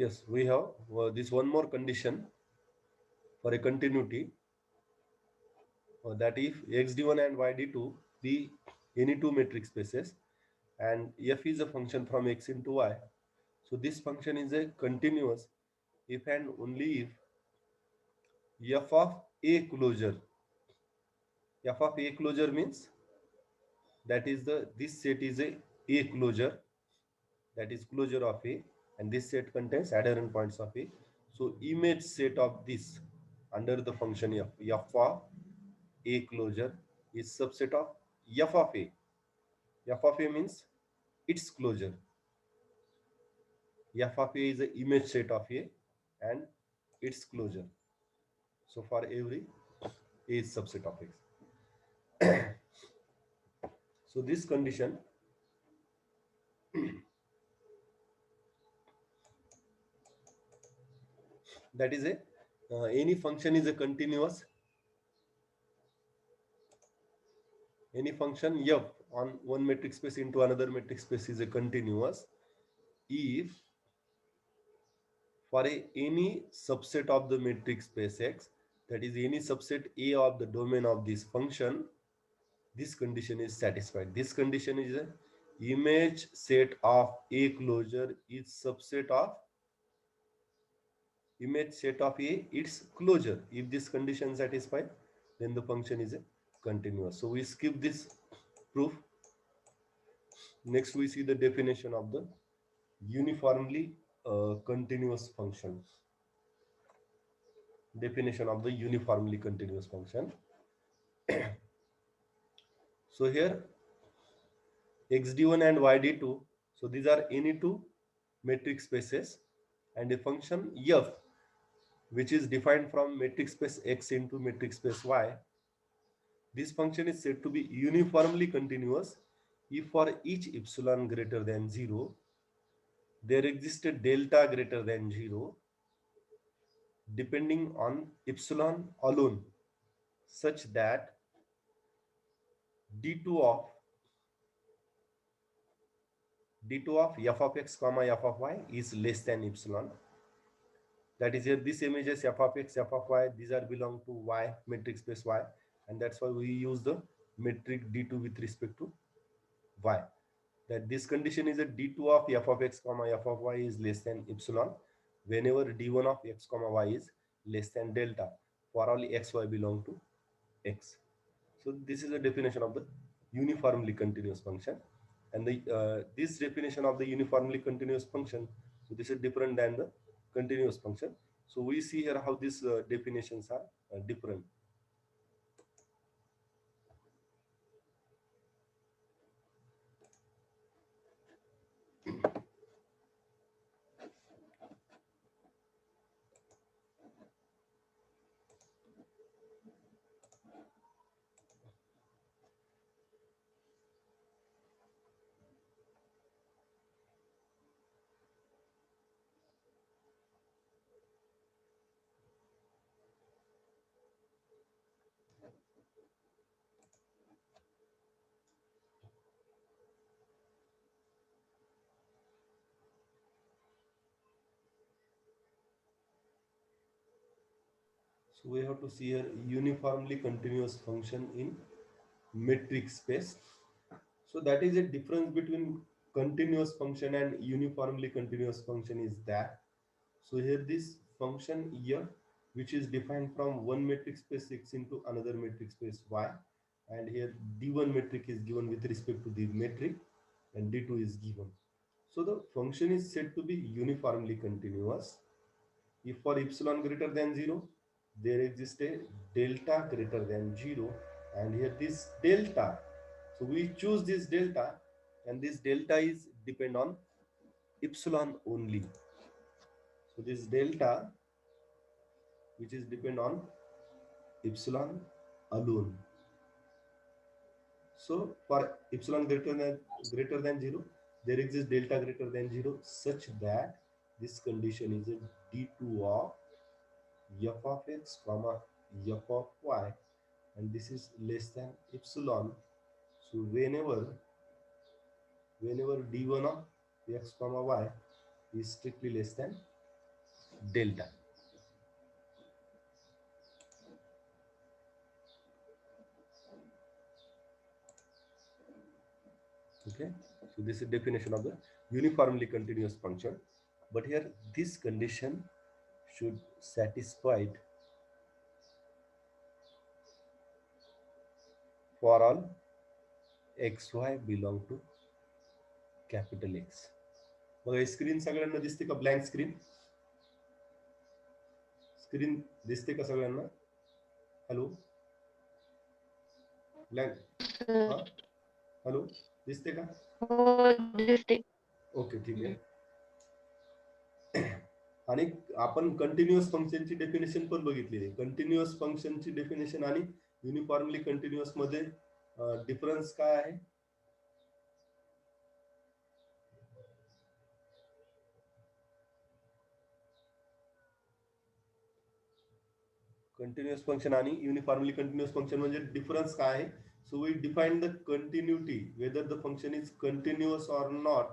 Yes, we have this one more condition for a continuity, that if xd1 and yd2 be any two metric spaces and f is a function from x into y, so this function is a continuous if and only if f of a closure. F of a closure means that is the this set is a closure, that is closure of a, and this set contains adherent points of a. So image set of this under the function f of a closure is subset of f of a. F of a means its closure. F of a is the image set of a and its closure. So for every a is subset of x. So this condition, that is a any function is a continuous, any function f on one metric space into another metric space is a continuous if for any subset of the metric space x, that is any subset a of the domain of this function, this condition is satisfied. This condition is a image set of a closure is subset of image set of a its closure. If this condition satisfied, then the function is a continuous. So we skip this proof. Next we see the definition of the uniformly continuous function. Definition of the uniformly continuous function. So here xd1 and yd2, so these are any two metric spaces and a function f which is defined from metric space x into metric space y. This function is said to be uniformly continuous if for each epsilon greater than 0 there exists a delta greater than 0 depending on epsilon alone, such that d2 of f of x comma f of y is less than epsilon. That is here this images f of x, f of y, these are belong to y, metric space y, and that's why we use the metric d2 with respect to y. That this condition is that d2 of f of x comma f of y is less than epsilon whenever d1 of x comma y is less than delta for all x y belong to x. So this is the definition of the uniformly continuous function, and the this definition of the uniformly continuous function, so this is different than the continuous function. So we see here how these definitions are different. So we have to see here uniformly continuous function in metric space. So that is a difference between continuous function and uniformly continuous function is that. So here this function f, which is defined from one metric space x into another metric space y, and here d1 metric is given with respect to the metric and d2 is given. So the function is said to be uniformly continuous if for epsilon greater than 0 there exists a delta greater than 0, and here this delta, so we choose this delta, and this delta is depend on epsilon only. So this delta which is depend on epsilon alone. So for epsilon greater than 0 there exists delta greater than 0 such that this condition is a d2 of f of x comma f of y, and this is less than epsilon. So whenever d1 of x comma y is strictly less than delta. Okay, so this is definition of the uniformly continuous function, but here this condition should satisfied for all xy belong to capital X. बघा screen सगळ्यांना दिसते का? Blank screen, screen दिसते का सगळ्यांना? Hello, blank, हा hello, दिसते का? हो दिसते. ओके ठीक आहे. आणि आपण कंटिन्युअस फंक्शनची डेफिनेशन पण बघितलेली. कंटिन्युअस फंक्शनची डेफिनेशन आणि युनिफॉर्मली कंटिन्युअस मध्ये डिफरन्स काय आहे? कंटिन्युअस फंक्शन आणि युनिफॉर्मली कंटिन्युअस फंक्शन म्हणजे डिफरन्स काय आहे? So we define the continuity whether the function is continuous or not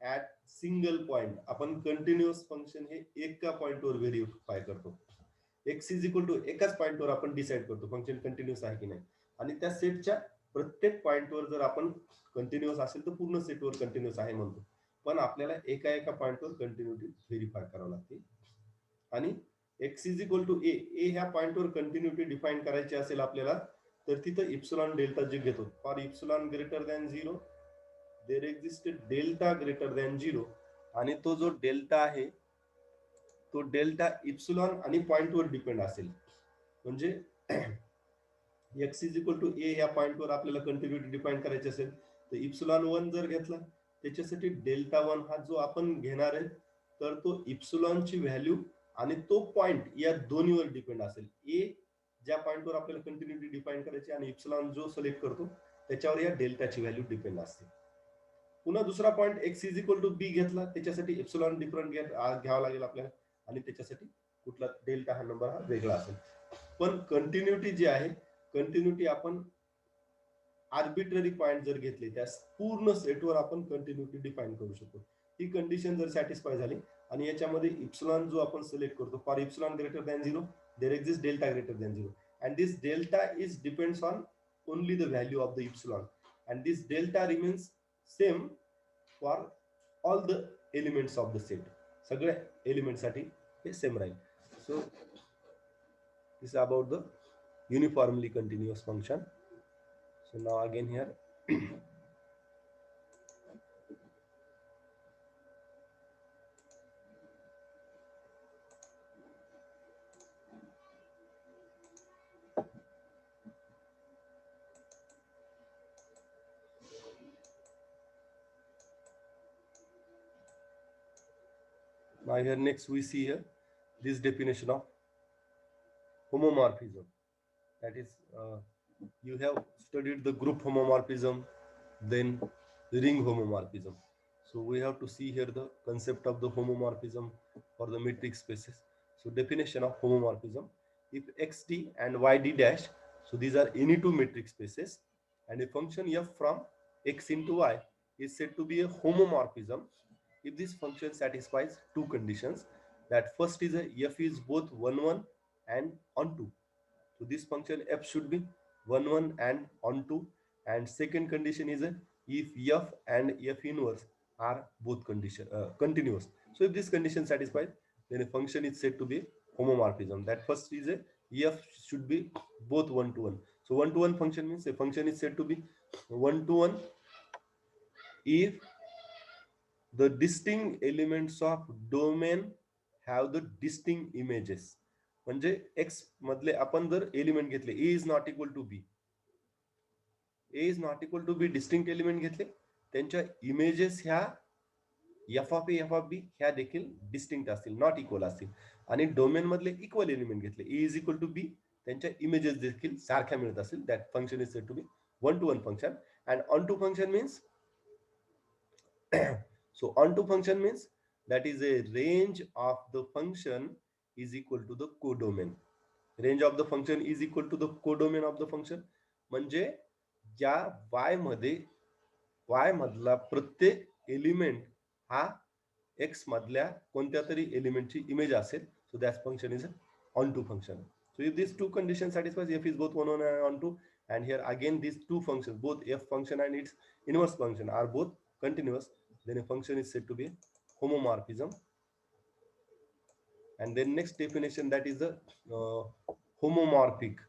at single point. आपण कंटिन्युअस फंक्शन हे एका पॉइंटवर व्हेरीफाय करतो. एक्स इज इक्वल टू एकाच पॉइंटवर आपण डिसाइड करतो फंक्शन कंटिन्युअस आहे की नाही. आणि त्या सेटच्या प्रत्येक पॉइंटवर जर आपण कंटिन्युअस असेल तर पूर्ण सेटवर कंटिन्युअस आहे म्हणतो. पण आपल्याला एका एका पॉइंटवर कंटिन्युटी व्हेरीफाय करावं लागते. आणि एक्स इज इक्वल टू ए ह्या पॉइंटवर कंटिन्युटी डिफाईन करायची असेल आपल्याला, तर तिथं इप्सिलॉन डेल्टा जे घेतो, for epsilon greater than 0 there exist delta greater than 0. आणि तो जो डेल्टा आहे तो डेल्टा इप्सिलॉन आणि पॉइंटवर डिपेंड असेल. म्हणजे एक्स इज इक्वल टू ए ह्या पॉइंटवर आपल्याला कंटिन्युटी डिफाईन करायची असेल तर इप्सिलॉन 1 जर घेतला त्याच्यासाठी डेल्टा 1 हा जो आपण घेणार आहे तर तो इप्सिलॉनची व्हॅल्यू आणि तो पॉइंट या दोन्हीवर डिपेंड असेल. ए ज्या पॉइंटवर आपल्याला कंटिन्युटी डिफाईन करायची आणि इप्सिलॉन जो सिलेक्ट करतो त्याच्यावर या डेल्टाची व्हॅल्यू डिपेंड असते. पुन्हा दुसरा point x is equal to b घेतला त्याच्यासाठी इप्सिलॉन डिफरंट घ्यावा लागेल आपल्याला आणि त्याच्यासाठी कुठला डेल्टा हा नंबर हा वेगळा असेल. पण कंटिन्युटी जी आहे कंटिन्युटी आपण आर्बिट्ररी पॉइंट जर घेतले त्या पूर्ण सेटवर आपण कंटिन्युटी डिफाईन करू शकतो. ही कंडिशन जर सॅटिस्फाय झाली आणि याच्यामध्ये इप्सिलॉन जो आपण सिलेक्ट करतो for epsilon greater than 0 there exist delta greater than 0 and this delta is depends on only the value of the epsilon and this delta remains same for all the elements of the set. सगळ्या एलिमेंटसाठी हे same राहील. So this about the uniformly continuous function. So now again here now here next we see here this definition of homomorphism. That is you have studied the group homomorphism, then ring homomorphism. So we have to see here the concept of the homomorphism for the metric spaces. So definition of homomorphism: if xd and yd dash, so these are any two metric spaces, and a function f from x into y is said to be a homomorphism if this function satisfies two conditions. That first is a f is both 1 1 and onto. So this function f should be 1 1 and onto. And second condition is a if f and f inverse are both continuous. So if this condition satisfied, then a function is said to be homomorphism. That first is a f should be both 1 to 1. So 1 to 1 function means a function is said to be 1 to 1 if the distinct elements of domain have the distinct images. म्हणजे x मधले आपण जर element घेतले a is not equal to b, a is not equal to b distinct element घेतले त्यांच्या images ह्या f of a f of b ह्या देखील डिस्टिंक्ट असतील, नॉट इक्वल असतील. आणि डोमेन मधले इक्वल एलिमेंट घेतले a is equal to b त्यांच्या इमेजेस देखील सारख्या मिळत असतील. That function is said to be 1 to 1 function. And onto function means so onto function means that is a range of the function is equal to the codomain. Range of the function is equal to the codomain of the function. म्हणजे ज्या y मध्ये y मधला प्रत्येक element हा x मधल्या कोणत्या तरी एलिमेंटची इमेज असेल. So that function is onto function. So if these two conditions satisfies, f is both 1 1 and on 2, and here again these two functions, both f function and its inverse function, are both continuous, then a function is said to be homomorphism. And then next definition, that is the homomorphic.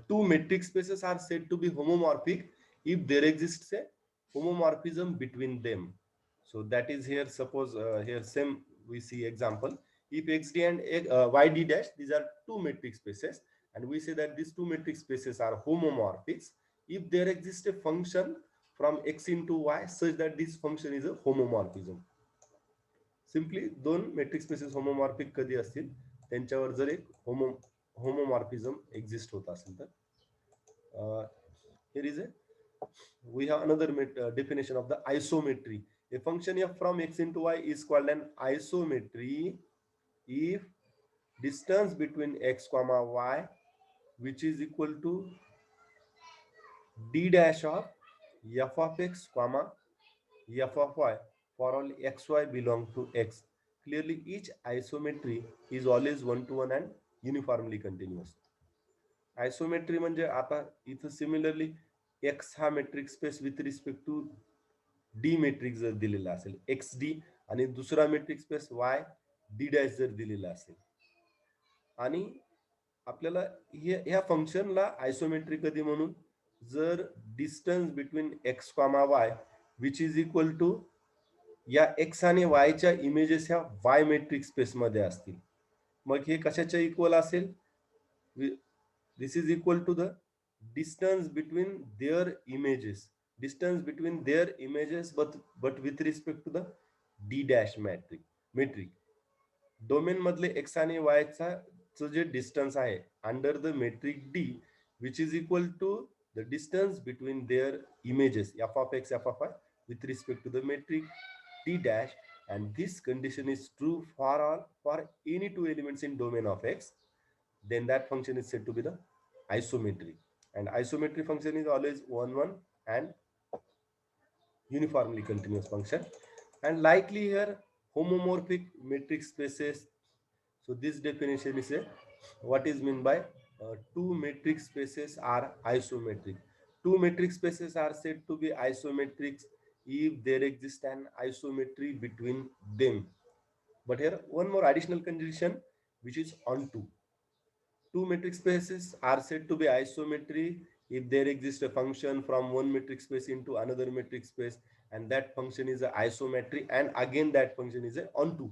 Two metric spaces are said to be homomorphic if there exists a homomorphism between them. So that is here, suppose here same we see example. If xd and yd dash, these are two metric spaces, and we say that these two metric spaces are homomorphics if there exists a function from x into y such that this function is a homomorphism. Simply दोन metric spaces homomorphic कधी असतील त्यांच्यावर जर एक होमोमॉर्फिझम exist होत असेल तर here is a we have another definition of the isometry. A function f from x into y is called an isometry if distance between x comma y which is equal to d dash of f of x comma f of y for all xy belong to x. Clearly, each isometry is always one-to-one and uniformly continuous. Isometry म्हणजे आता इथं similarly x हा metric space with respect to d metric जर दिलेला असेल x d, आणि दुसरा metric space y d dash जर दिलेला असेल, आणि आपल्याला ह्या फंक्शनला आयसोमेट्री कधी म्हणून, जर distance between x comma y which is equal to या एक्स आणि वायच्या इमेजेस ह्या वाय मेट्रिक स्पेस मध्ये असतील. मग हे कशाच्या इक्वल असेल? This is equal to the distance between their images, distance between their images but with respect to the d dash metric. Domain मधले x आणि वायचा जे डिस्टन्स आहे under the metric d which is equal to the distance between their images f of x f of y with respect to the metric d dash, and this condition is true for any two elements in domain of x, then that function is said to be the isometry. And isometry function is always 1 1 and uniformly continuous function. And likely here homomorphic metric spaces. So this definition is a what is meant by two metric spaces are isometric. Two metric spaces are said to be isometric if there exists an isometry between them. But here one more additional condition which is on two. Two metric spaces are said to be isometry if there exists a function from one metric space into another metric space, and that function is a isometry, and again that function is a onto.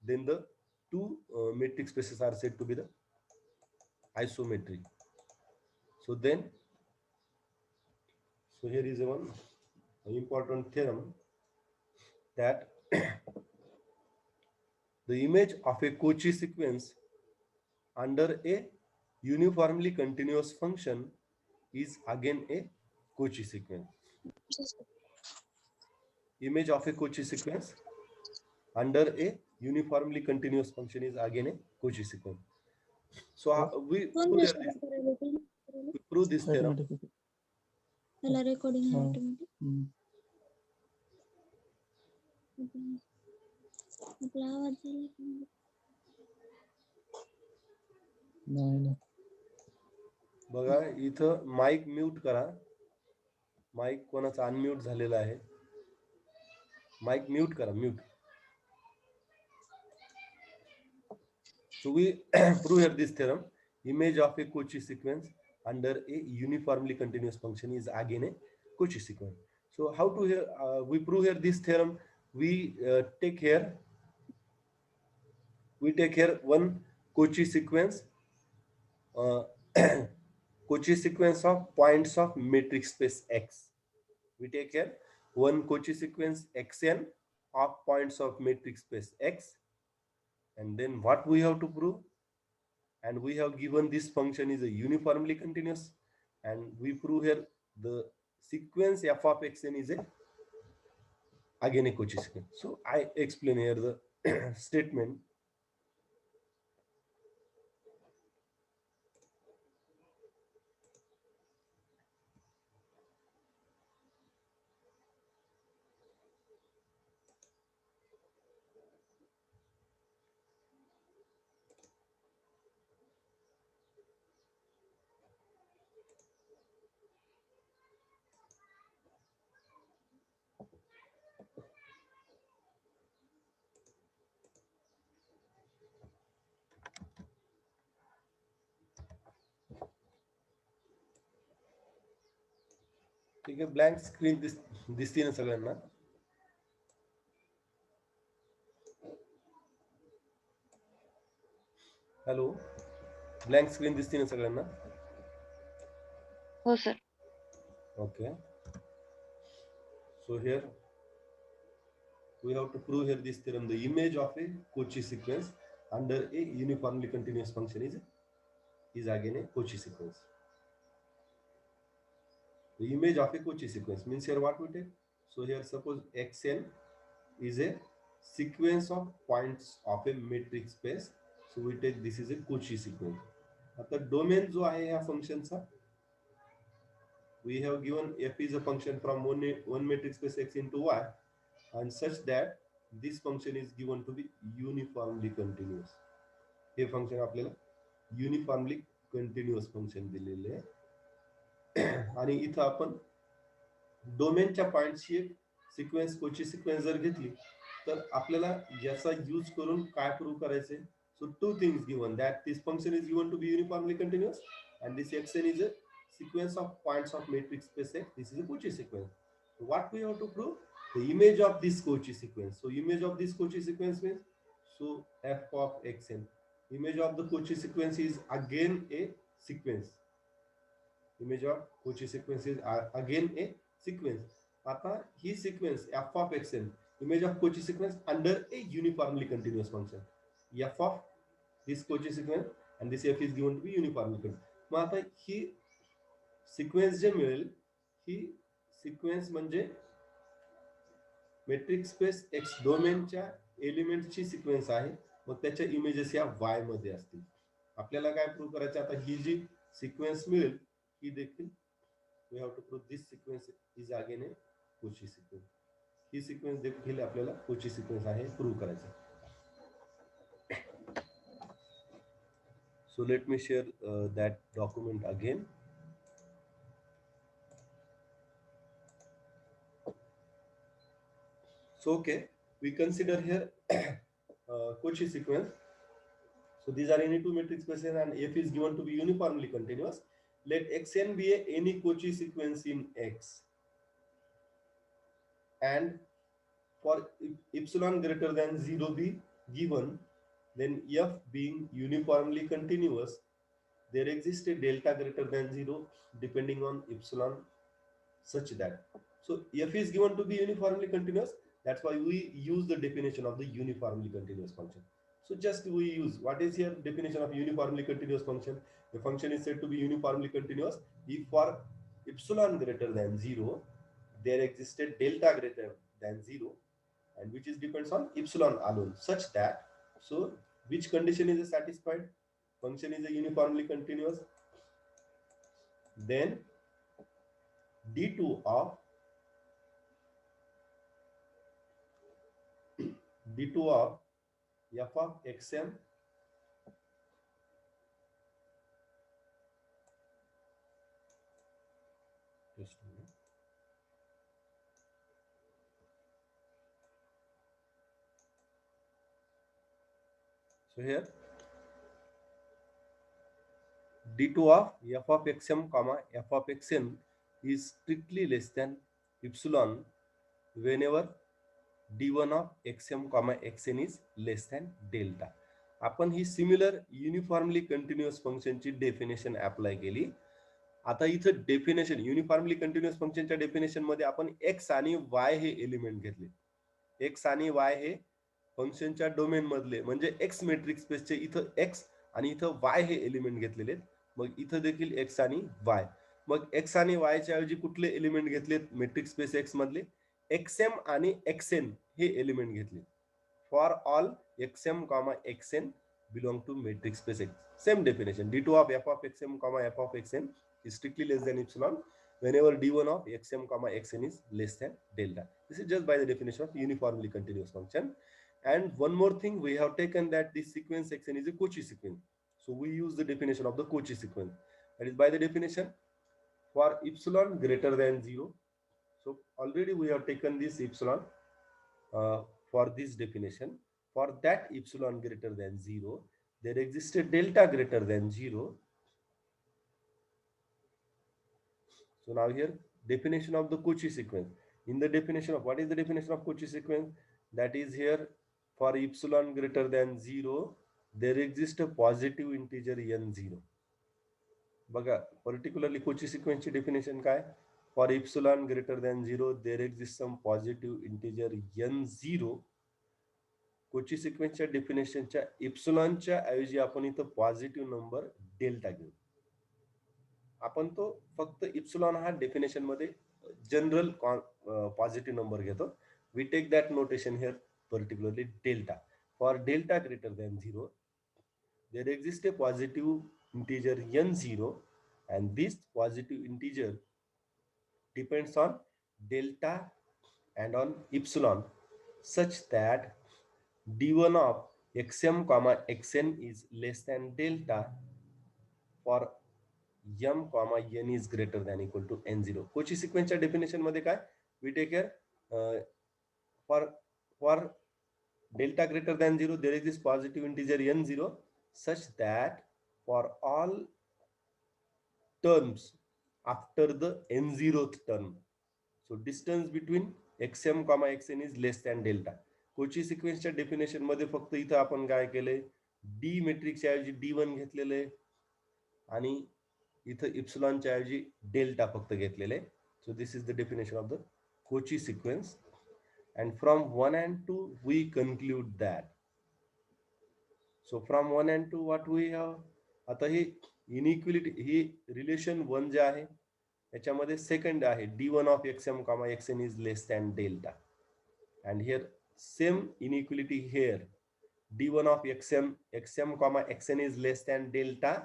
Then the two metric spaces are said to be the isometry. So then, so here is one important theorem that the image of a Cauchy sequence under a uniformly continuous function is again a Cauchy sequence. Image of a Cauchy sequence under a uniformly continuous function is again a Cauchy sequence. So we prove this theorem. Recording बघा इथं mike mute करा. Mike कोणाचा unmute झालेला आहे. Mike mute करा, mute. So we prove here this theorem. Image of a Cauchy sequence under a uniformly continuous function is again a Cauchy sequence. So how to here we prove here this theorem? We take here one Cauchy sequence, Cauchy sequence of points of metric space X. We take here one Cauchy sequence Xn of points of metric space X, and then what we have to prove? And we have given this function is a uniformly continuous, and we prove here the sequence f of xn is a again a Cauchy sequence. So I explain here the statement. ठीक आहे, blank screen दिसते ना सगळ्यांना? Hello, blank screen दिसते ना सगळ्यांना? हो sir. Okay, so here we have to prove here this theorem: the image of a Cauchy sequence under a uniformly continuous function is again a Cauchy sequence. The image of a Cauchy sequence means here what we take. So here suppose xn is a sequence of points of a metric space. So we take this is a Cauchy sequence. आता domain जो आहे या फंक्शनचा, we have given f is a function from one metric space x into y, and such that this function is given to be uniformly continuous. हे function आपल्याला uniformly continuous function दिलेले आहे. आणि इथं आपण डोमेनच्या पॉइंटची एक सिक्वेन्स कोची सिक्वेन्स जर घेतली तर आपल्याला याचा यूज करून काय प्रूव्ह करायचे. So two things given that this function is given to be uniformly continuous and this xn is a sequence of points of matrix space X. This is a Cauchy sequence. So what we have to prove? The image of this Cauchy sequence. So image of this Cauchy sequence means, so f of xn. Image of the Cauchy sequence is again a sequence. Image of Cauchy sequence is again a sequence. आता ही sequence f of xn, image of Cauchy sequence under a uniformly continuous function. F of this Cauchy sequence and this f is given to be uniformly continuous. मग आता ही sequence जे मिळेल ही sequence म्हणजे metric space x डोमेनच्या एलिमेंटची sequence आहे. मग त्याच्या images या वाय मध्ये असतील. आपल्याला काय प्रूव्ह करायचं, आता ही जी सिक्वेन्स मिळेल ही देखील we have to prove this sequence is again a Cauchy sequence. ही सिक्वेन्स देखील आपल्याला कोची सिक्वेन्स आहे प्रूव्ह करायचं. So let me share that document again. So okay, we consider here Cauchy sequence. So these are any two metric spaces and f is given to be uniformly continuous. Let xn be any Cauchy sequence in X, and for epsilon greater than 0 be given, then f being uniformly continuous, there exists a delta greater than 0 depending on epsilon, such that, so f is given to be uniformly continuous. That's why we use the definition of the uniformly continuous function. So just we use what is here definition of uniformly continuous function. The function is said to be uniformly continuous if for epsilon greater than 0 there existed delta greater than 0, and which is depends on epsilon alone, such that, so which condition is satisfied, function is a uniformly continuous, then d2 of d2 of f of xm just a minute. So here d2 of f of xm comma f of xn is strictly less than epsilon whenever d1 of xm comma xn is less than delta. आपण ही similar uniformly continuous फंक्शनची definition apply केली. आता इथं definition uniformly continuous फंक्शनच्या definition मध्ये आपण x आणि वाय हे element घेतले. एक्स आणि वाय हे फंक्शनच्या डोमेन मधले म्हणजे एक्स मेट्रिक स्पेसचे इथं एक्स आणि इथं वाय हे एलिमेंट घेतलेले. मग इथं देखील एक्स आणि वाय. मग एक्स आणि वायच्या ऐवजी कुठले एलिमेंट घेतलेत मेट्रिक स्पेस एक्स मधले? एक्सएम आणि एक्सएन हे एलिमेंट घेतले. For all xm comma xn belong to matrix space X. Same definition. d2 of f of xm comma f of xn is strictly less than epsilon whenever d1 of xm comma xn is less than delta. This is just by the definition of uniformly continuous function. And one more thing, we have taken that this sequence xn is a Cauchy sequence. So we use the definition of the Cauchy sequence. That is by the definition for epsilon greater than 0. So already we have taken this epsilon for this definition. For that epsilon greater than 0, there exists a delta greater than 0. So now here definition of the Cauchy sequence. In the definition of, what is the definition of Cauchy sequence? That is here, for epsilon greater than 0, there exists a positive integer n0. बघा, particularly Cauchy sequence definition काय? For epsilon greater than 0, there exists some positive integer n0. Cauchy sequence डेफिनेशनच्या इप्सिलॉनच्या ऐवजी आपण इथं positive number delta घेऊ. आपण तो फक्त epsilon हा डेफिनेशन मध्ये जनरल पॉझिटिव्ह नंबर घेतो. We take that notation here, particularly delta. For delta greater than 0, there exists a positive integer n0, and this positive integer depends on delta and on epsilon, such that d1 of xm comma xn is less than delta for m comma n is greater than equal to n0. Cauchy sequence definition मध्ये काय? We take here, for delta greater than 0, there is this positive integer n0, such that for all terms after the n0th term, so distance between xm comma xn is less than delta. Cauchy sequence definition मध्ये फक्त इथं आपण काय केलंय, D मेट्रिक्सच्या ऐवजी d1 घेतलेलं आहे आणि इथं इप्सिलॉनच्या ऐवजी डेल्टा फक्त घेतलेलं आहे. So this is the definition of the Cauchy sequence. And from 1 and 2 we conclude that. So from 1 and 2 what we have, आता ही इनइक्वालिटी, ही रिलेशन 1 जे आहे याच्यामध्ये सेकंड आहे d1 of xm comma xn is less than delta, and here same inequality here, d1 of xm comma xn is less than delta,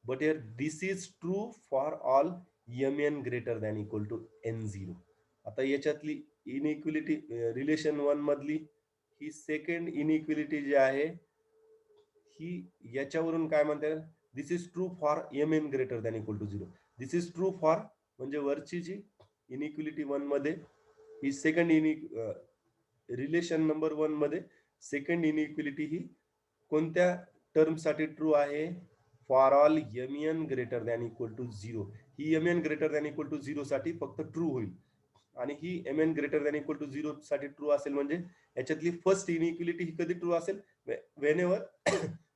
but here this is true for all mn greater than equal to n0. आता याच्यातली inequality relation 1 मधली ही second inequality जी आहे ही याच्यावरून काय म्हणतात, this is true for mn greater than equal to 0. This is true for, म्हणजे वरची जी inequality 1 मध्ये ही second relation number 1 मध्ये सेकंड इनइक्वालिटी ही कोणत्या टर्म साठी ट्रू आहे? For all mn greater than equal to 0. ही mn greater than equal to 0 साठी फक्त ट्रू होईल, आणि ही mn greater than equal to 0 साठी ट्रू असेल म्हणजे याच्यातली फर्स्ट इनइक्वालिटी ही कधी ट्रू असेल? व्हेनेवर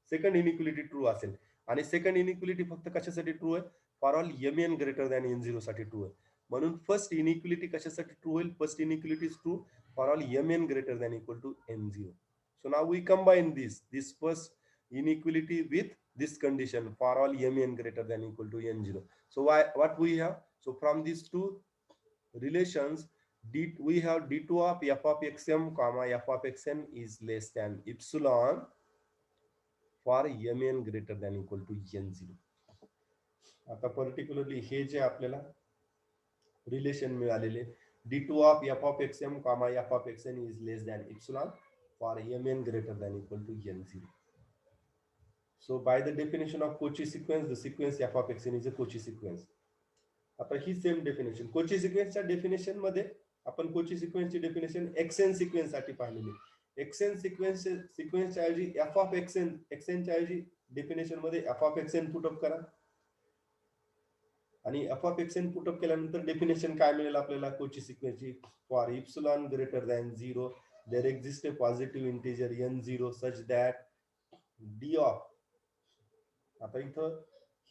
सेकंड इनइक्वालिटी ट्रू असेल. आणि सेकंड इनइक्वालिटी फक्त कशासाठी ट्रू आहे? For all mn greater than n0 साठी ट्रू आहे. म्हणून फर्स्ट इनइक्वालिटी कशासाठी ट्रू होईल? First inequality is true for all mn greater than equal to n0. So now we combine this first inequality with this condition for all mn greater than equal to n0. So what we have? So from these two relations, we have d2 of f of xm comma f of xn is less than epsilon for mn greater than equal to n0. आता particularly हे जे आपल्याला relation मिळालेले, d2 of f of xm comma f of xn is less than epsilon for mn greater than equal to n0. So by the definition of Cauchy sequence, the sequence f of xn is a Cauchy sequence. आता ही same definition Cauchy सिक्वेन्सच्या definition मध्ये आपण Cauchy सिक्वेन्सची definition xn sequence साठी पाहिलेली. Xn सिक्वेन्सच्या ऐवजी F of एक्सएनच्या ऐवजी definition मध्ये f of x n put up करा, आणि एफ ऑफ एक्सएन पुटअप केल्यानंतर डेफिनेशन काय मिळेल आपल्याला Cauchy सिक्वेन्सची? For epsilon greater than 0 there exist a positive integer n0 such that d of, आता इथं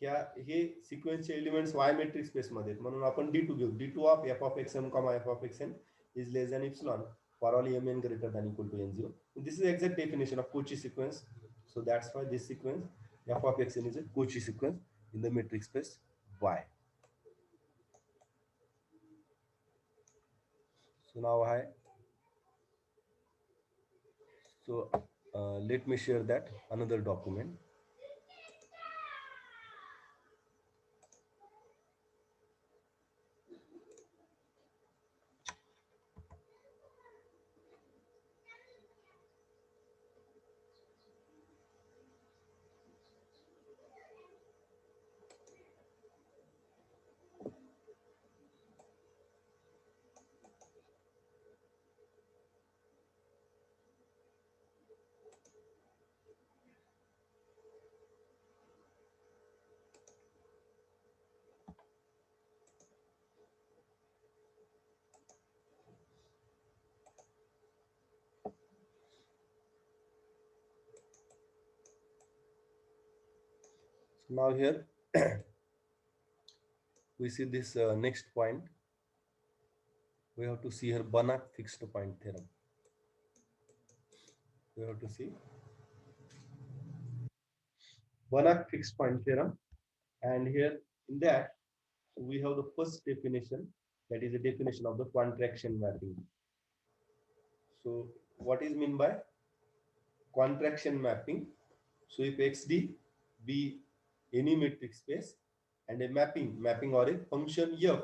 हे सिक्वेन्सचे एलिमेंट्स वाय मेट्रिक स्पेस मध्ये, म्हणून आपण d2 घेऊ. d2 of f of xm comma f of xn is less than epsilon for all mn greater than equal to n0. This is the exact definition of Cauchy sequence. So that's why this sequence f of xn is a Cauchy sequence in the metric space Y. So now let me share that another document. Now here we see this next point. We have to see here Banach fixed point theorem. We have to see Banach fixed point theorem, and here in that we have the first definition, that is the definition of the contraction mapping. So what is mean by contraction mapping? So if XD be any metric space and a mapping or a function f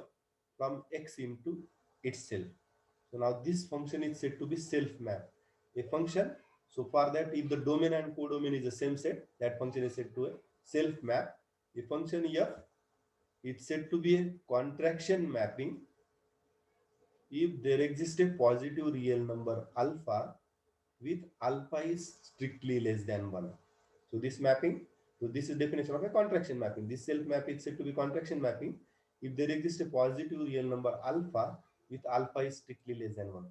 from X into itself. So now this function is said to be self-map. A function, so for that if the domain and codomain is the same set, that function is said to a self-map. A function f is said to be a contraction mapping if there exists a positive real number alpha with alpha is strictly less than 1. So this mapping, so this is definition of a contraction mapping. This self map is said to be contraction mapping if there exists a positive real number alpha with alpha is strictly less than 1.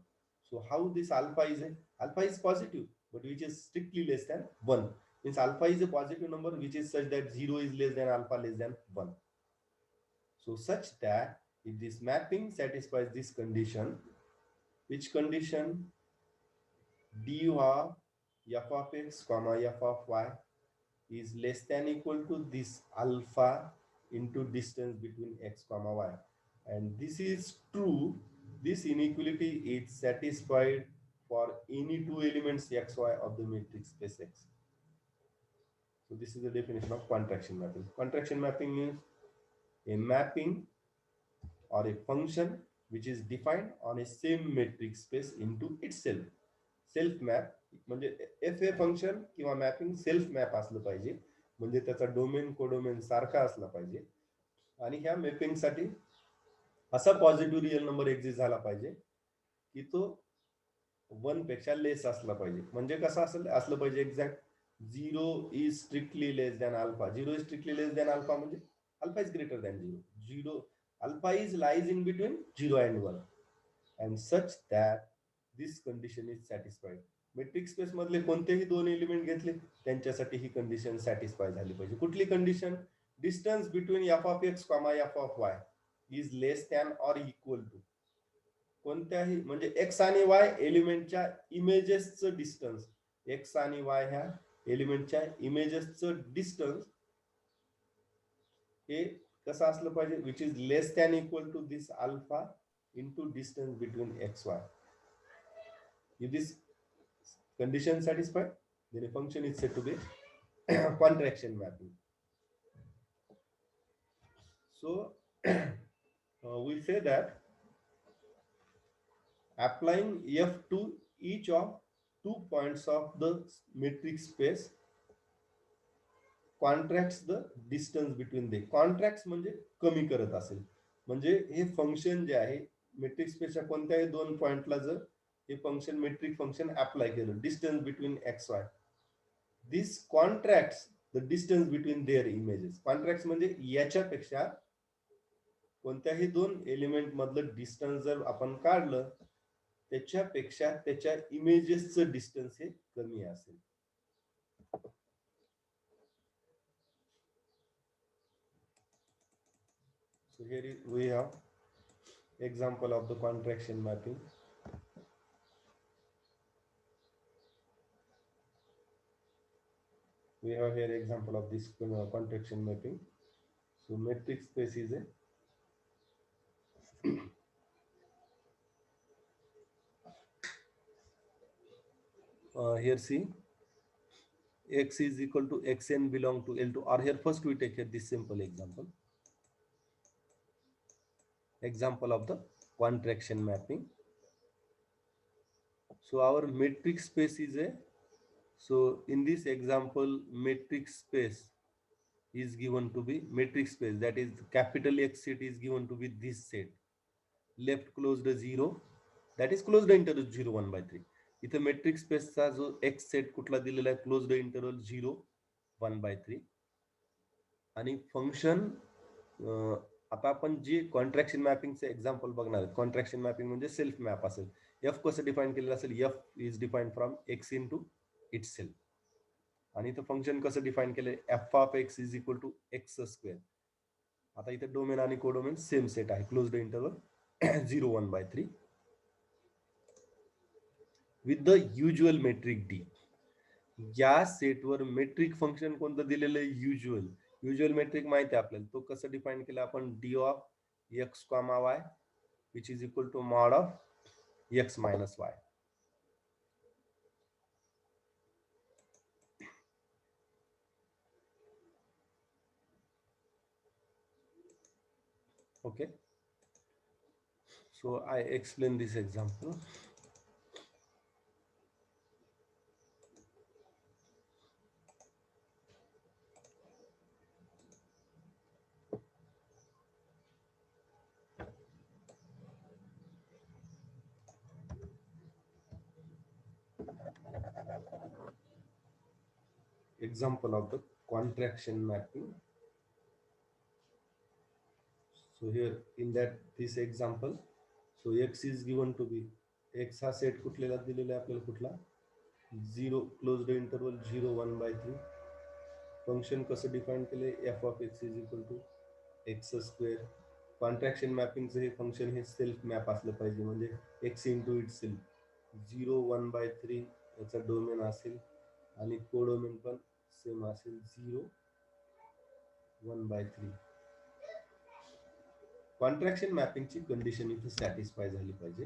So how this alpha is positive but which is strictly less than 1, means alpha is a positive number which is such that 0 is less than alpha less than 1. So such that if this mapping satisfies this condition, which condition? Du of f of x comma f of y is less than equal to this alpha into distance between x comma y, and this is true. This inequality is satisfied for any two elements x y of the metric space X. So this is the definition of contraction mapping. Contraction mapping is a mapping or a function which is defined on a same metric space into itself. Self map म्हणजे F a function किंवा mapping self map असलं पाहिजे, म्हणजे त्याचा domain codomain सारखा असला पाहिजे आणि ह्या मॅपिंगसाठी असा पॉझिटिव्ह रिअल नंबर एक्झिस्ट झाला पाहिजे की तो 1 पेक्षा लेस असला पाहिजे. म्हणजे कसं असलं पाहिजे exact 0 is strictly less than alpha. 0 is strictly less than alpha म्हणजे alpha is greater than 0. 0 alpha is lies in between 0 and 1 and such that this condition is satisfied. Metric space मधले कोणतेही दोन एलिमेंट घेतले त्यांच्यासाठी ही condition satisfy झाली पाहिजे. कुठली condition? Distance between f of x comma f of y is less than or equal to कोणत्याही म्हणजे एक्स आणि वाय एलिमेंटच्या इमेजेसचं डिस्टन्स, एक्स आणि वाय ह्या एलिमेंटच्या इमेजेसचं डिस्टन्स हे कसं असलं पाहिजे? Which is less than equal to this alpha into distance between x y. If this condition satisfied, then a function is said to be contraction mapping. So we say that applying f to each of 2 points of the metric space contracts the distance between them. Contracts म्हणजे कमी करत असेल, म्हणजे हे function जे आहे metric स्पेसच्या कोणत्याही दोन पॉइंटला जर हे फंक्शन मेट्रिक फंक्शन अप्लाय केलं distance between x y, this contracts the distance between their images. Contracts म्हणजे याच्यापेक्षा कोणत्याही दोन एलिमेंट मधलं डिस्टन्स जर आपण काढलं त्याच्यापेक्षा त्याच्या इमेजेसचं डिस्टन्स हे कमी असेल. So here we have example of the contraction mapping. We have here example of this contraction mapping. So metric space is a here see x is equal to xn belong to L2, or here first we take here this simple example of the contraction mapping. So our metric space is a, so in this example metric space is given to be metric space, that is capital X set is given to be this set, left closed 0, that is closed interval 0 1 by 3. इथे metric स्पेसचा जो x set कुठला दिलेला आहे closed interval 0 1 by 3. आणि function आता आपण जे contraction मॅपिंगचे example बघणार आहेत. कॉन्ट्रॅक्शन मॅपिंग म्हणजे सेल्फ मॅप असेल. एफ कसं डिफाईन केलेलं असेल? F is define from x into itself. आणि इथं फंक्शन कसं डिफाईन केलंय, f of x is equal to x square. आता इथे डोमेन आणि कोडोमेन सेम सेट आहे, closed interval 0 1/3 with the usual metric d. या सेटवर मेट्रिक फंक्शन कोणतं दिलेलं आहे, युज्युअल. युज्युअल मेट्रिक माहिती आहे आपल्याला, तो कसं डिफाईन केला आपण, d of x comma y which is equal to mod of x minus y. Okay, so I explain this example. Example of the contraction mapping. So here in that this example, so x is given to be, x हा set कुठलेला दिलेला आहे आपल्याला, कुठला, 0 closed interval 0 1/3. Function कसं define केले, f of x is equal to x square. Contraction मॅपिंगचं हे फंक्शन हे सेल्फ मॅप असलं पाहिजे, म्हणजे एक्स इंटू इट सेल्फ. 0 1/3 याचा डोमेन असेल आणि कोडोमेन पण सेम असेल, 0 1/3. कॉन्ट्रॅक्शन मॅपिंगची कंडिशन इथे सॅटिस्फाय झाली पाहिजे.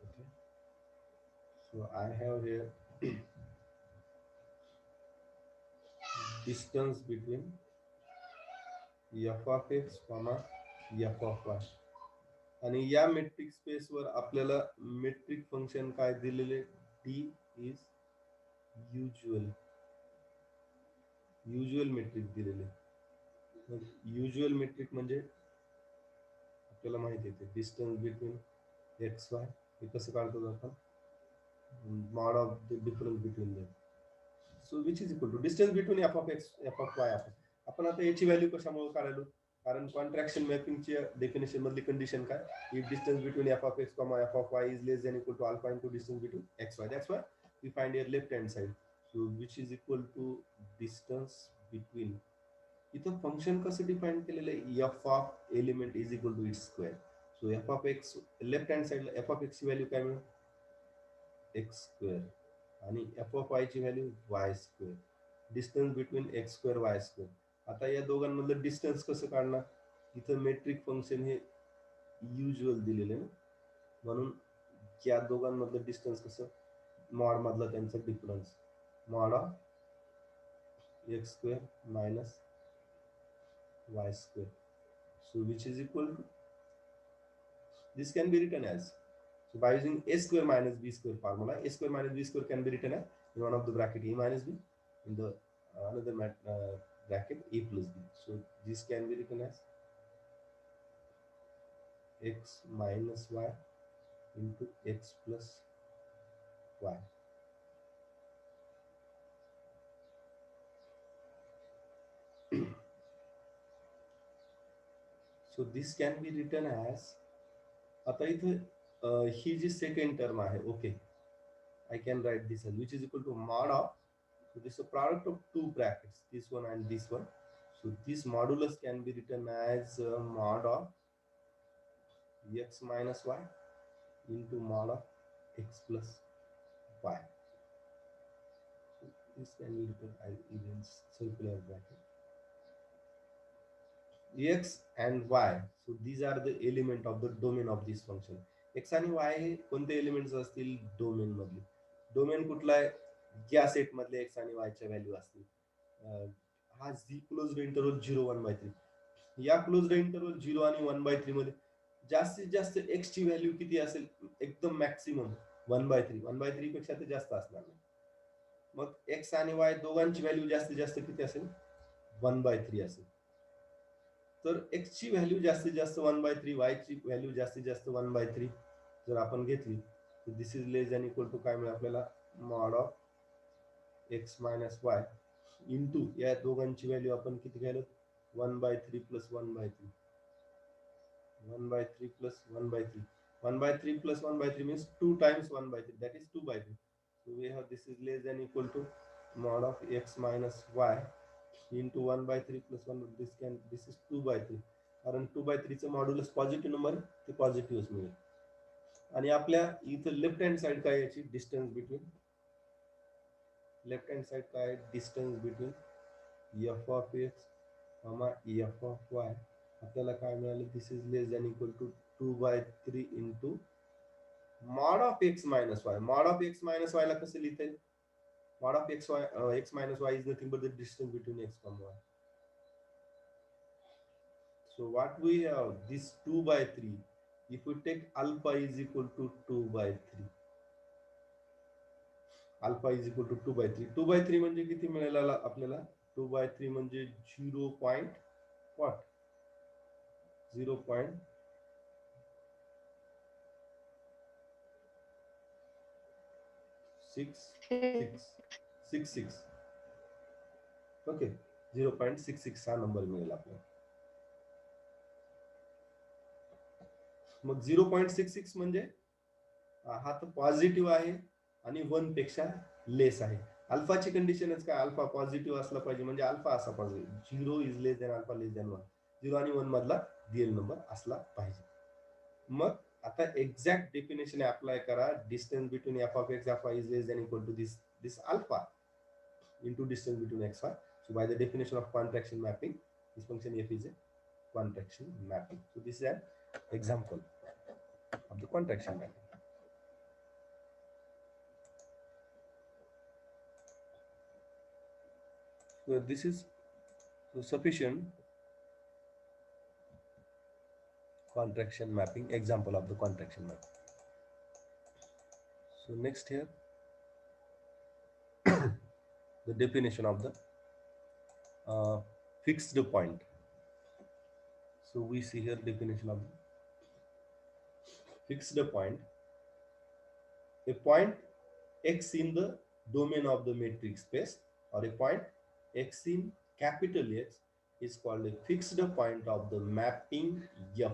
Okay, so I have here distance between f of x comma f of y. आणि या मेट्रिक स्पेसवर आपल्याला मेट्रिक फंक्शन काय दिलेले, d is usual. Usual metric दिलेले. युज्युअल मेट्रिक म्हणजे आपल्याला माहिती येते डिस्टन्स बिटवीन एक्स वाय. हे कसं काढतो आपण, mod of the difference between them. So which is equal to distance between f of x f of y. आपण आता याची व्हॅल्यू कशामुळे काढायलो, कारण कॉन्ट्रॅक्शन मॅपिंगची डेफिनेशन मधली कंडिशन काय, if distance between f of x comma f of y is less than equal to alpha into distance between x y. That's why we find here left hand side. So which is equal to distance between. इथं function कसं define केलेलं आहे, f of element is equal to its square. So f of x, left hand साइडला f of x ची value काय मिळेल, x square, आणि f of y ची value y square. Distance between x square y square. आता या दोघांमधलं distance कसं काढणार, इथं मेट्रिक फंक्शन हे युज्युअल दिलेले ना, म्हणून या दोघांमधलं डिस्टन्स कसं, मॉड मधला त्यांचा difference, mod of x square minus Y square. So which is equal to, this can be written as, so by using a square minus b square formula, a square minus b square can be written as in one of the bracket a minus b, in the another bracket a plus b. So this can be written as x minus y into x plus y. So this can be written as, आता इथे ही जी second term आहे, okay, I can write this as which is equal to mod of, so this is a product of two brackets, this one and this one. So this modulus can be written as mod of x minus y into mod of x plus y. So this can be written as even circular bracket. X and y, so these are the element of the domain of this function. X आणि y हे कोणते elements असतील, domain मधले. Domain कुठला आहे, या set मधले x आणि वाय च्या व्हॅल्यू असतील. हा झी क्लोज्ड इंटरवल 0 1/3. या क्लोज्ड इंटरवल 0 आणि 1/3 मध्ये जास्तीत जास्त एक्स ची व्हॅल्यू किती असेल, एकदम मॅक्सिमम 1/3. 1/3 पेक्षा ते जास्त असणार नाही. मग एक्स आणि वाय दोघांची व्हॅल्यू जास्तीत जास्त किती असेल, 1/3 असेल. तर एक्स ची व्हॅल्यू जास्तीत जास्त 1/3, वाय ची व्हॅल्यू जास्तीत जास्त 1/3 जर आपण घेतली, तर this is less than equal to काय मिळेल आपल्याला, mod of x minus y into या दोघांची व्हॅल्यू आपण किती घ्यायला, 1/3 plus 1/3. 1/3 plus 1/3. 1/3 plus 1/3 means 2 times 1/3, that is 2/3. So we have this is less than equal to mod of x minus y into 1 by 3 plus 1, this is 2 by 3, कारण 2 by 3 चं modulus positive number ते पॉझिटिव्हच मिळेल. आणि आपल्या इथं left hand side काय याची distance between, left hand side काय distance between f of x f of y, आपल्याला काय मिळालं, this is less than equal to 2 by 3 into mod of x minus y. Mod of x minus y ला कसं लिहिता येईल, mod of x minus y is nothing but the distance between x comma y. So what we have, this 2 by 3, if we take alpha is equal to 2 by 3, alpha is equal to 2 by 3, 2 by 3 म्हणजे किती मिळेल आपल्याला, 2 by 3 म्हणजे 0. what 0.6666, okay, 0.66 हा number मिळेल आपल्याला. मग 0.66 म्हणजे हा तर पॉझिटिव्ह आहे आणि 1 पेक्षा लेस आहे. अल्फाची कंडिशनच काय, अल्फा पॉझिटिव्ह असला पाहिजे, म्हणजे अल्फा असा पाहिजे 0 is less than alpha less than 1, 0 आणि 1 मधला रिअल नंबर असला पाहिजे. मग आता एक्झॅक्ट डेफिनेशन अप्लाय करा, distance between f of x f y is less than equal to this alpha into distance between x y. So by the definition of contraction mapping, this function f is a contraction mapping. So this is an example of the contraction mapping. So this is sufficient contraction mapping, example of the contraction mapping. So next here, the definition of the fixed point. So we see here definition of the fixed point. A point x in the domain of the metric space, or a point x in capital X, is called a fixed point of the mapping F,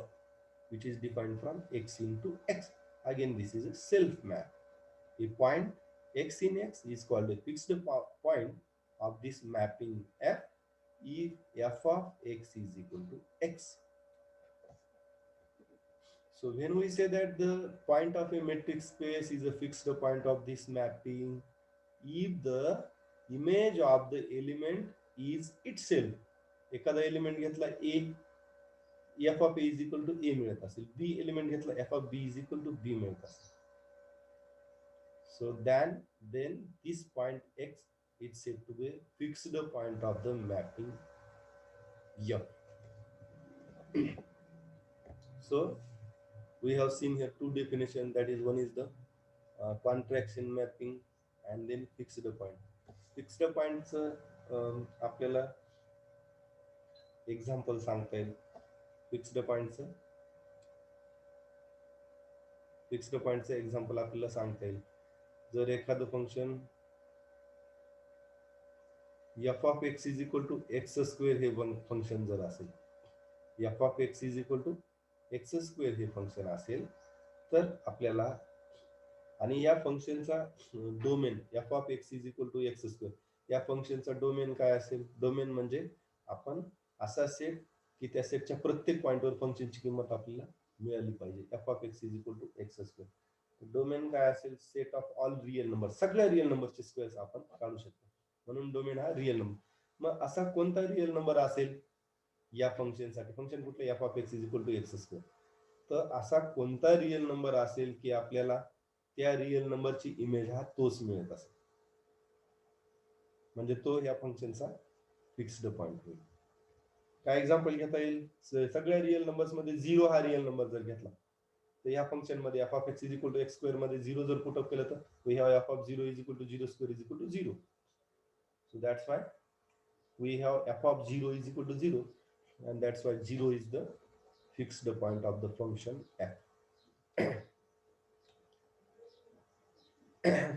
which is defined from x into x. Again, this is a self map. A point x in x is called a fixed point of this mapping F if f of x is equal to x. So when we say that the point of a metric space is a fixed point of this mapping, if the image of the element is itself, एखादा element घेतला a, f of a is equal to a मिळत असेल, b element घेतला f of b is equal to b मिळत असेल, so then this point x is said to be a fixed point of the mapping F. So we have seen here two definitions, that is, one is the contraction mapping and then fixed point. Fixed point आपल्याला example सांगता येईल. Fixed पॉइंटचं example आपल्याला सांगता येईल. जर एखादं function f of x is equal to x square हे function जर असेल, f of x is equal to x square हे फंक्शन असेल, तर आपल्याला, आणि या फंक्शनचा domain f of x is equal to x square, या फंक्शनचा डोमेन काय असेल, डोमेन म्हणजे आपण असा सेट की त्या सेटच्या प्रत्येक पॉइंटवर फंक्शनची किंमत आपल्याला मिळाली पाहिजे. F of x is equal to x square, domain काय असेल, set of all real number, सगळ्या रिअल नंबरचे स्क्वेअर्स आपण काढू शकतो, म्हणून डोमेन हा रिअल नंबर. मग असा कोणता रिअल नंबर असेल या फंक्शनसाठी, फंक्शन कुठलं, f of x is equal to x square, तर असा कोणता रिअल नंबर असेल की आपल्याला त्या रिअल नंबरची इमेज हा तोच मिळत असेल, म्हणजे तो या फंक्शनचा फिक्स्ड पॉइंट होईल. काय एक्झाम्पल घेता येईल, सगळ्या रिअल नंबर्स मध्ये 0 हा रिअल नंबर जर घेतला, तर या फंक्शन मध्ये f of x is equal to x square मध्ये 0 जर पुट अप केलं, तर we have f of 0 is equal to 0 square is equal to 0. So that's why we have f of 0 is equal to 0, and that's why 0 is the fixed point of the function f.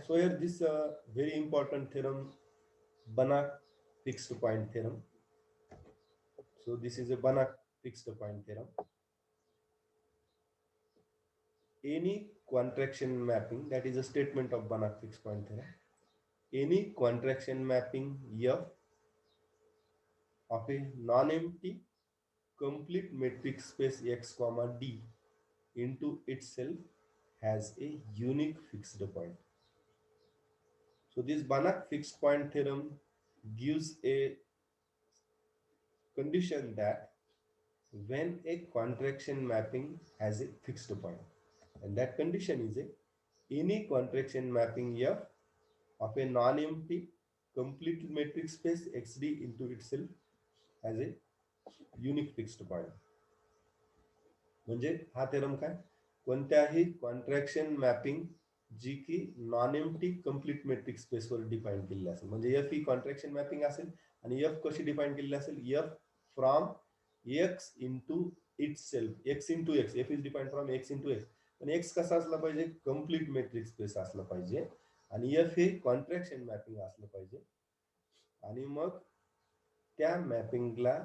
So here this very important theorem, Banach fixed point theorem. So this is a Banach fixed point theorem. Any contraction mapping, that is a statement of Banach fixed point theorem. any contraction mapping F of a non-empty complete metric space X comma D into itself has a unique fixed point. So this Banach fixed point theorem gives a condition that when a contraction mapping has a fixed point, and that condition is a any contraction mapping F of a non-empty complete metric space XD into itself has a unique fixed point. म्हणजे हा theorem काय, कोणत्याही contraction mapping जी की non empty complete metric स्पेसवर define केलेली असेल, म्हणजे एफ ही कॉन्ट्रॅक्शन मॅपिंग असेल आणि एफ कशी डिफाईन केलेली असेल, F from x into it self, x into x, F is define from x into x, पण एक्स कसा असला पाहिजे, कंप्लीट मेट्रिक स्पेस असला पाहिजे आणि एफ हे कॉन्ट्रॅक्शन मॅपिंग असलं पाहिजे आणि मग त्या मॅपिंगला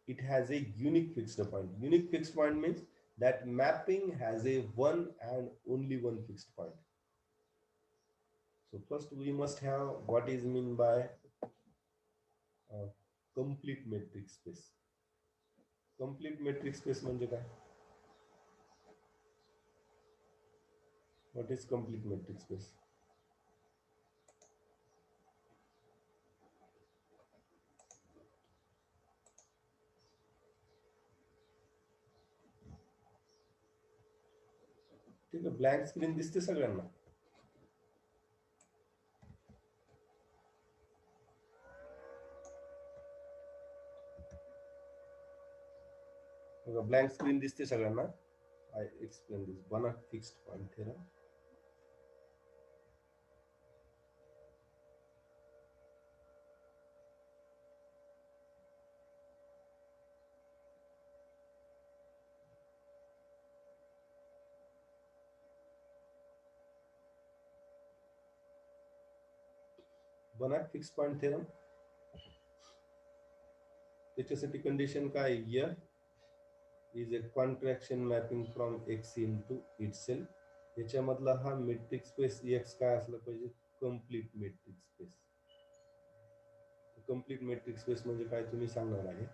it has a unique fixed point. Unique fixed point means that mapping has a one and only one fixed point. So first we must have what is mean by complete metric space. Complete metric space म्हणजे काय? What is complete metric space? ठीक आहे, blank screen दिसते सगळ्यांना? Blank screen दिसते सगळ्यांना? I explain this Banach fixed point theorem. Banach fixed point theorem त्याच्यासाठी condition काय, is a contraction mapping from X into itself. याच्यामधला हा मेट्रिक स्पेस X काय असला पाहिजे, complete metric space. Complete metric space म्हणजे काय तुम्ही सांगणार आहे,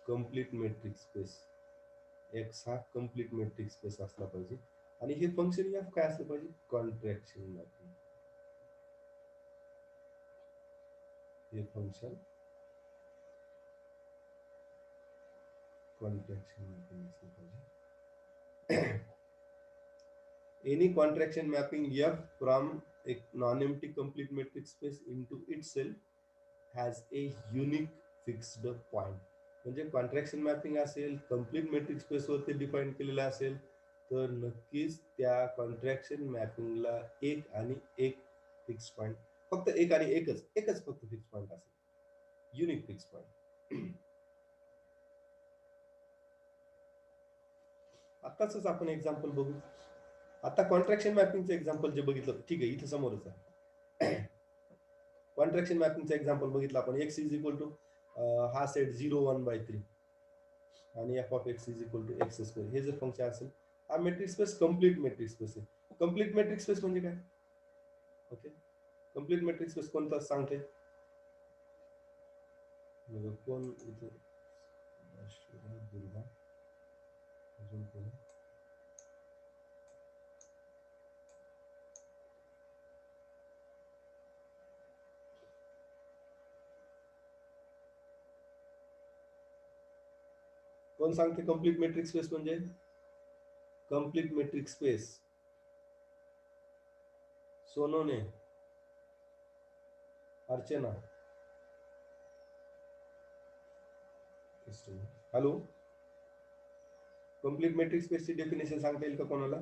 कंप्लीट मेट्रिक स्पेस X हा कंप्लीट मेट्रिक स्पेस असला पाहिजे आणि हे फंक्शन F काय असलं पाहिजे, कॉन्ट्रॅक्शन मॅपिंग. हे फंक्शन कॉन्ट्रॅक्शन मॅपिंग असलं पाहिजे. Any contraction mapping F from a non-empty complete metric space into itself has a unique fixed point. म्हणजे कॉन्ट्रॅक्शन मॅपिंग असेल, कंप्लीट मेट्रिक स्पेसवरती डिफाईन केलेलं असेल तर नक्कीच त्या कॉन्ट्रॅक्शन मॅपिंगला एक आणि एक फिक्स पॉईंट, फक्त एक आणि एकच फक्त फिक्स पॉईंट असेल, युनिक फिक्स पॉईंट. आताच आपण एक्झाम्पल बघू. आता कॉन्ट्रॅक्शन मॅपिंगचं एक्झाम्पल जे बघितलं, ठीक आहे, इथं समोरच आहे. कॉन्ट्रॅक्शन मॅपिंगचं एक्झाम्पल बघितलं आपण, एक्स इज इक्वल टू हा सेट 0 1/3 आणि f of x is equal to x square, हे जर फंक्शन असेल, हा metric space complete metric space आहे. कंप्लीट मेट्रिक स्पेस म्हणजे काय, ओके, कंप्लीट मेट्रिक स्पेस कोणता सांगते, कोण इथे दुर्गा अजून कोण, कोण सांगते कंप्लीट मेट्रिक स्पेस म्हणजे, कंप्लीट मेट्रिक स्पेस सोनोने, अर्चना, हॅलो, कंप्लीट मेट्रिक स्पेसची डेफिनेशन सांगता येईल का कोणाला?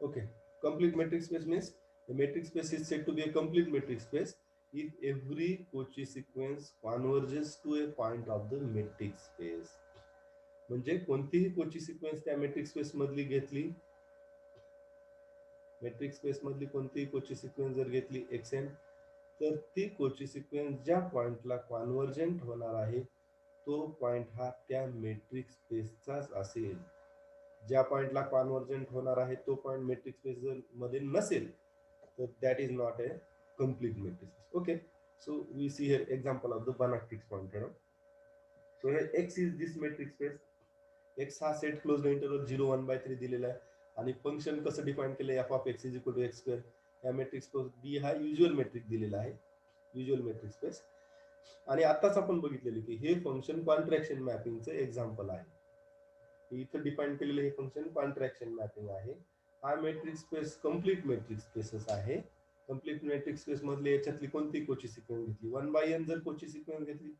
Okay, complete metric space means the metric space is said to be a complete metric space if every Cauchy sequence converges to a point of the metric space. म्हणजे कोणतीही Kochi sequence त्या metric space मधली घेतली, metric space मधली कोणतीही Kochi sequence जर घेतली xn, तर ती कोची सिक्वेन्स ज्या पॉइंटला कॉन्व्हर्जंट होणार आहे तो पॉइंट हा त्या मेट्रिक स्पेसचाच असेल. ज्या पॉइंटला कॉन्व्हर्जंट होणार आहे तो पॉइंट मेट्रिक स्पेस जर मध्ये नसेल So that is not a complete matrix. Okay, so we see here example of the Banach fixed point theorem. So here X is this matrix space. X हा set closed interval 0 1/3 दिलेला आहे आणि function कसं define केलं f of x is equal to x square. या metrics b हा usual metric दिलेला आहे, युज्युअल मेट्रिक स्पेस. आणि आताच आपण बघितलेले की हे फंक्शन कॉन्ट्रॅक्शन मॅपिंगचं एक्झाम्पल आहे. इथं डिफाइन केलेलं हे फंक्शन कॉन्ट्रॅक्शन मॅपिंग आहे. हा metric space complete metric spaces आहे. कंप्लीट मेट्रिक स्पेस मधले याच्यातली कोणती कोची सिक्वेन्स घेतली, 1/n जर कोची सिक्वेन्स घेतली,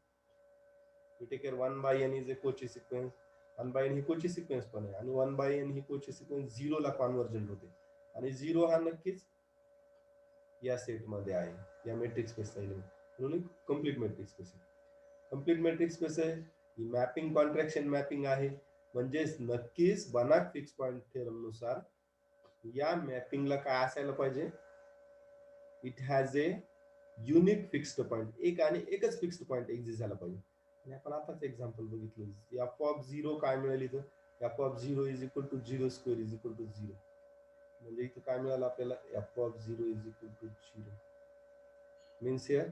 we take care 1/n is a Cauchy sequence. 1/n ही कोची सिक्वेन्स पण आहे आणि 1/n ही कोची सिक्वेन्स 0 ला कॉन्व्हर्जंट होते आणि 0 हा नक्कीच या सेट मध्ये आहे, या मेट्रिक स्पेसचा एलिमेंट, म्हणून कंप्लीट मेट्रिक स्पेस आहे. कंप्लीट मेट्रिक स्पेस आहे ही मॅपिंग कॉन्ट्रॅक्शन मॅपिंग आहे. म्हणजेच नक्कीच बनाक फिक्स पॉइंट थेरम नुसार या मॅपिंगला काय असायला पाहिजे, it has a unique fixed point, एक आणि एकच फिक्स्ड पॉइंट एक्झिस्ट झाला पाहिजे. आणि आपण आताच एक्झाम्पल बघितलं, एफ ऑफ 0 काय मिळेल इथं, f of 0 is equal to 0 square is equal to 0. म्हणजे इथं काय मिळालं आपल्याला, f of 0 is equal to 0 means here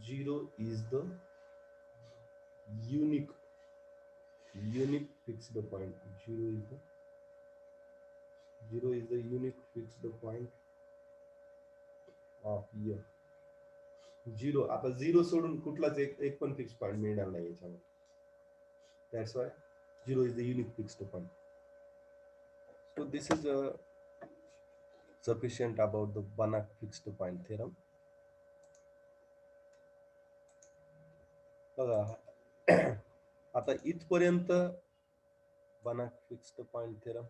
0 is the unique fixed point. 0 is the unique fixed point of here. 0 आता 0 सोडून कुठलाच एक पण फिक्स पॉइंट मिळणार नाही याच्यामध्ये. That's why 0 is the unique fixed point. So this is sufficient about the Banach fixed point theorem. बघा आता इथपर्यंत Banach fixed point theorem.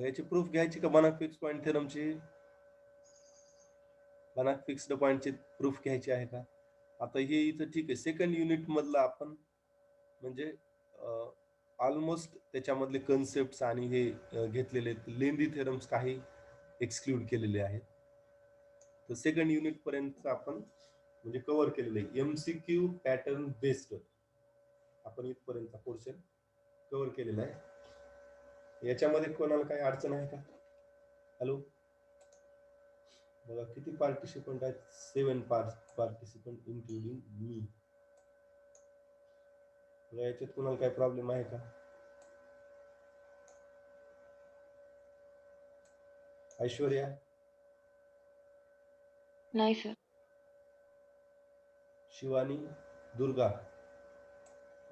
याची प्रूफ घ्यायची का Banach fixed point theoremची? Banach फिक्स्ड पॉइंटची प्रूफ घ्यायची आहे का? आता हे इथं ठीक आहे, सेकंड युनिट मधलं आपण म्हणजे ऑलमोस्ट त्याच्यामधले कन्सेप्ट आणि हे घेतलेले लेंदी थेरम्स काही एक्सक्लूड केलेले आहेत. तर सेकंड युनिट पर्यंत आपण म्हणजे कव्हर केलेले MCQ पॅटर्न बेस्ड आपण इथपर्यंत पोर्शन कव्हर केलेला आहे. याच्यामध्ये कोणाला काही अडचण आहे का? हॅलो, बघा किती पार्टिसिपंट आहेत, 7 पार्टिसिपंट इन्क्लुडिंग मी. याच्यात कोणाला काही प्रॉब्लेम आहे का? ऐश्वर्या? नाही सर. शिवानी, दुर्गा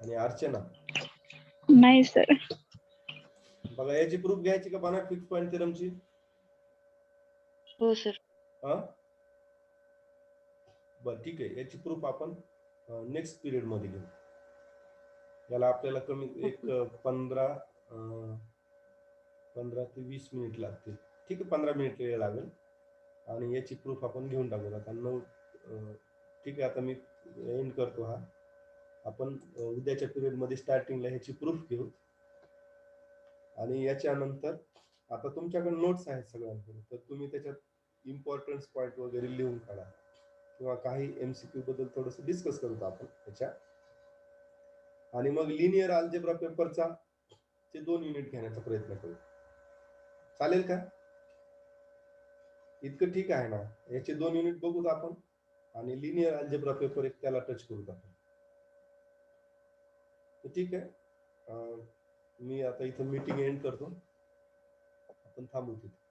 आणि अर्चना? नाही सर. बघा याची प्रूफ घ्यायची का Banach फिक्स पॉइंट थेरमची? हो सर. हा बर ठीक आहे, याची प्रूफ आपण नेक्स्ट पिरियड मध्ये घेऊ. याला आपल्याला कमी एक 15 ते 20 मिनिट लागतील. ठीक आहे, 15 मिनिट वेळ लागेल आणि याची प्रूफ आपण घेऊन टाकू. आता 9 ठीक आहे, आता मी एंड करतो हा. आपण उद्याच्या पिरियड मध्ये स्टार्टिंगला ह्याची प्रूफ घेऊ आणि याच्यानंतर आता तुमच्याकडे नोट्स आहेत सगळ्यांकडे, तर तुम्ही त्याच्यात इम्पॉर्टन्स पॉइंट वगैरे लिहून काढा किंवा काही MCQ बद्दल थोडस डिस्कस करू आपण त्याच्या. आणि मग लिनियर अल्जेब्रा पेपरचा ते 2 युनिट घेण्याचा प्रयत्न करू. चालेल का? इतकं ठीक आहे ना? याचे 2 युनिट बघूत आपण आणि लिनियर अल्जेब्रा पेपर एक त्याला टच करूत आपण. तर ठीक आहे, मी आता इथं मीटिंग एंड करतो, आपण थांबू तिथे.